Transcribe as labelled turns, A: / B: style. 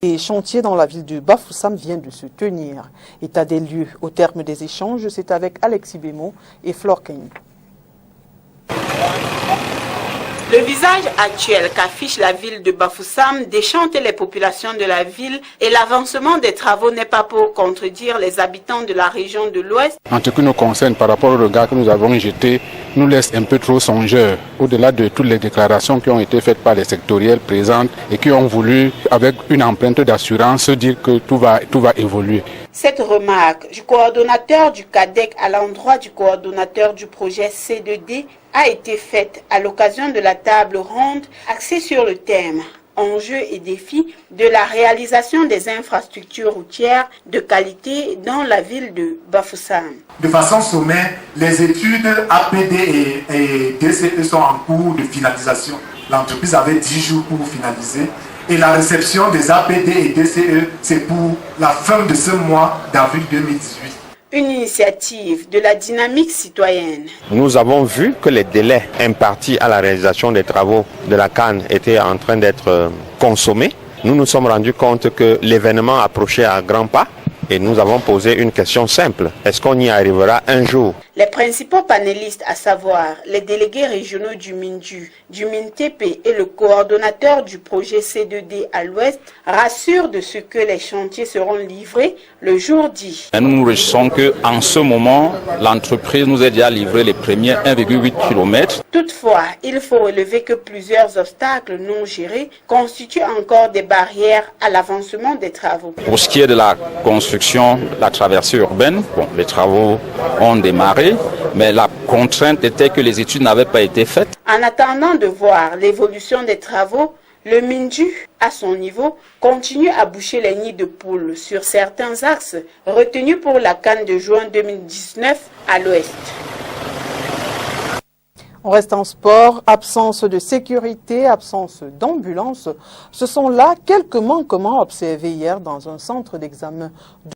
A: Les chantiers dans la ville de Bafoussam viennent de se tenir. État des lieux au terme des échanges, c'est avec Alexis Bémo et Flore Kenny.
B: Le visage actuel qu'affiche la ville de Bafoussam déchante les populations de la ville et l'avancement des travaux n'est pas pour contredire les habitants de la région de l'Ouest.
C: En ce qui nous concerne, par rapport au regard que nous avons jeté, nous laisse un peu trop songeurs, au-delà de toutes les déclarations qui ont été faites par les sectoriels présentes et qui ont voulu, avec une empreinte d'assurance, dire que tout va évoluer.
B: Cette remarque du coordonnateur du CADEC à l'endroit du coordonnateur du projet C2D a été faite à l'occasion de la table ronde axée sur le thème enjeux et défis de la réalisation des infrastructures routières de qualité dans la ville de Bafoussam.
D: De façon sommaire, les études APD et DCE sont en cours de finalisation. L'entreprise avait 10 jours pour finaliser. Et la réception des APD et DCE, c'est pour la fin de ce mois d'avril 2018.
B: Une initiative de la dynamique citoyenne.
E: Nous avons vu que les délais impartis à la réalisation des travaux de la CAN étaient en train d'être consommés. Nous nous sommes rendus compte que l'événement approchait à grands pas et nous avons posé une question simple. Est-ce qu'on y arrivera un jour?
B: Les principaux panélistes, à savoir les délégués régionaux du MINDU, du MINTP et le coordonnateur du projet C2D à l'Ouest, rassurent de ce que les chantiers seront livrés le jour dit.
F: Nous nous réjouissons qu'en ce moment, l'entreprise nous ait déjà livré les premiers 1,8 km.
B: Toutefois, il faut relever que plusieurs obstacles non gérés constituent encore des barrières à l'avancement des travaux.
F: Pour ce qui est de la construction, la traversée urbaine, les travaux ont démarré. Mais la contrainte était que les études n'avaient pas été faites.
B: En attendant de voir l'évolution des travaux, le MINDU, à son niveau, continue à boucher les nids de poules sur certains axes retenus pour la CAN de juin 2019 à l'Ouest.
A: On reste en sport, absence de sécurité, absence d'ambulance. Ce sont là quelques manquements observés hier dans un centre d'examen